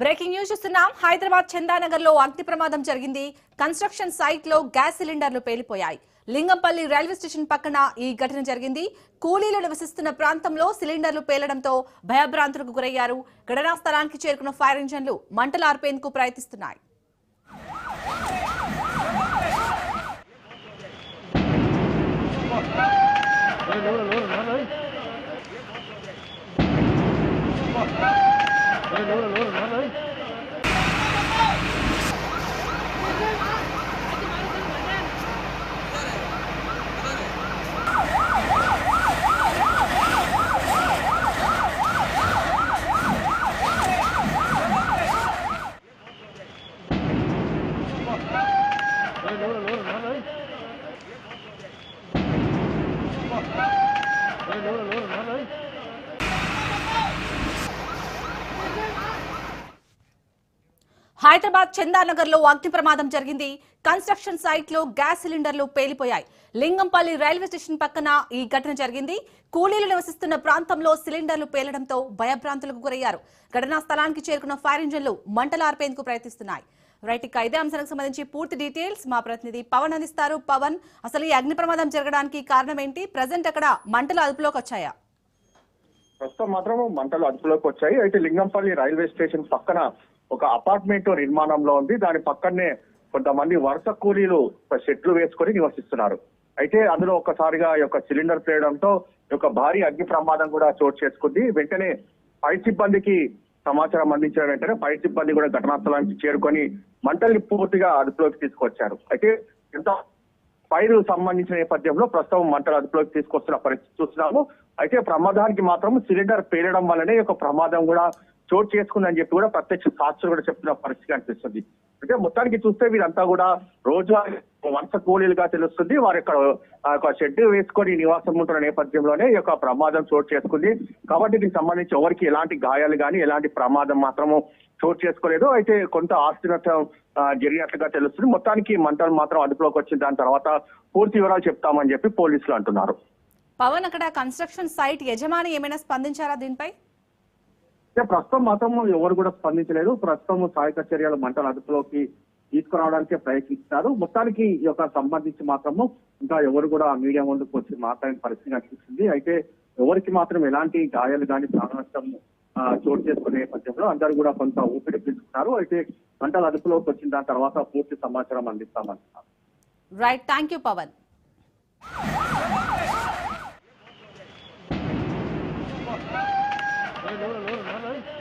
Breaking news చూస్తున్నాం. హైదరాబాద్ చందానగర్ లో అగ్ని ప్రమాదం జరిగింది. కన్స్ట్రక్షన్ సైట్ లో గ్యాస్ సిలిండర్లు పేలిపోయాయి. లింగంపల్లి రైల్వే స్టేషన్ పక్కన ఈ ఘటన జరిగింది. కూలీలు నివసిస్తున్న ప్రాంతంలో సిలిండర్లు పేలడంతో భయభ్రాంతులకు గురయ్యారు. ఘటనా స్థలానికి చేరుకున్న ఫైర్ ఇంజన్లు మంటలు ఆర్పేందుకు ప్రయత్నిస్తున్నాయి. హైదరాబాద్ చందానగర్ లో అగ్ని ప్రమాదం జరిగింది. కన్స్ట్రక్షన్ సైట్ లో గ్యాస్ సిలిండర్లు పేలిపోయాయి. లింగంపల్లి రైల్వే స్టేషన్ పక్కన ఈ ఘటన జరిగింది. కూలీలు నివసిస్తున్న ప్రాంతంలో సిలిండర్లు పేలడంతో భయభ్రాంతులకు గురయ్యారు. ఘటనా స్థలానికి చేరుకున్న ఫైర్ ఇంజన్లు మంటలు ఆర్పేందుకు ప్రయత్నిస్తున్నాయి. రైట్, ఇక ఇదే అంశానికి సంబంధించి పూర్తి డీటెయిల్స్ మా ప్రతినిధి పవన్ అందిస్తారు. పవన్, అసలు ఈ అగ్ని ప్రమాదం జరగడానికి కారణం ఏంటి? ప్రజెంట్ అక్కడ మంటలు అదుపులోకి వచ్చాయా? ప్రస్తుతం మాత్రం మంటలు అదుపులోకి వచ్చాయి. అయితే లింగంపల్లి రైల్వే స్టేషన్ పక్కన ఒక అపార్ట్మెంట్ నిర్మాణంలో ఉంది. దాని పక్కనే కొంతమంది వరుస కూలీలు షెడ్లు వేసుకొని నివసిస్తున్నారు. అయితే అందులో ఒక్కసారిగా ఈ యొక్క సిలిండర్ పేయడంతో ఒక భారీ అగ్ని ప్రమాదం కూడా చోటు చేసుకుంది. వెంటనే ఫైర్ సిబ్బందికి సమాచారం అందించిన వెంటనే ఫైర్ సిబ్బంది కూడా ఘటనా స్థలానికి చేరుకొని మంటల్ని పూర్తిగా అదుపులోకి తీసుకొచ్చారు. అయితే ఎంత ఫైర్ సంబంధించిన నేపథ్యంలో ప్రస్తుతం మంటలు అదుపులోకి తీసుకొస్తున్న పరిస్థితి చూస్తున్నాము. అయితే ప్రమాదానికి మాత్రం సిలిండర్ పేలడం వల్లనే ఒక ప్రమాదం కూడా చోటు చేసుకుందని చెప్పి కూడా ప్రత్యక్ష సాక్షులు కూడా చెప్తున్న పరిస్థితి కనిపిస్తుంది. అంటే మొత్తానికి చూస్తే వీరంతా కూడా రోజువారీ వరుస కూలీలుగా తెలుస్తుంది. వారి యొక్క షెడ్ వేసుకొని నివాసం ఉంటున్న నేపథ్యంలోనే ఈ యొక్క ప్రమాదం చోటు చేసుకుంది. కాబట్టి దీనికి సంబంధించి ఎవరికి ఎలాంటి గాయాలు కానీ ఎలాంటి ప్రమాదం మాత్రము చోటు చేసుకోలేదు. అయితే కొంత ఆస్తి నష్టం జరిగినట్లుగా తెలుస్తుంది. మొత్తానికి మంటలు మాత్రం అదుపులోకి వచ్చిన దాని తర్వాత పూర్తి వివరాలు చెప్తామని చెప్పి పోలీసులు అంటున్నారు. పవన్, అక్కడ కన్స్ట్రక్షన్ సైట్ యజమాని ఏమైనా స్పందించారా దీనిపై? ప్రస్తుతం మాత్రం ఎవరు కూడా స్పందించలేదు. ప్రస్తుతం సహాయక చర్యలు మంటలు అదుపులోకి తీసుకురావడానికే ప్రయత్నిస్తున్నారు. మొత్తానికి ఈ యొక్క సంబంధించి మాత్రము ఇంకా ఎవరు కూడా మీడియా ముందుకు వచ్చి మాట్లాడిన పరిస్థితి కనిపిస్తుంది. అయితే ఎవరికి మాత్రం ఎలాంటి గాయాలు కానీ ప్రాణ నష్టం చోటు చేసుకునే నేపథ్యంలో అందరూ కూడా కొంత ఊపిరి పీల్చుకున్నారు. అయితే మంటలు అదుపులోకి వచ్చిన దాని తర్వాత పూర్తి సమాచారం అందిస్తామంటున్నారు. Right, thank you Pavan. No.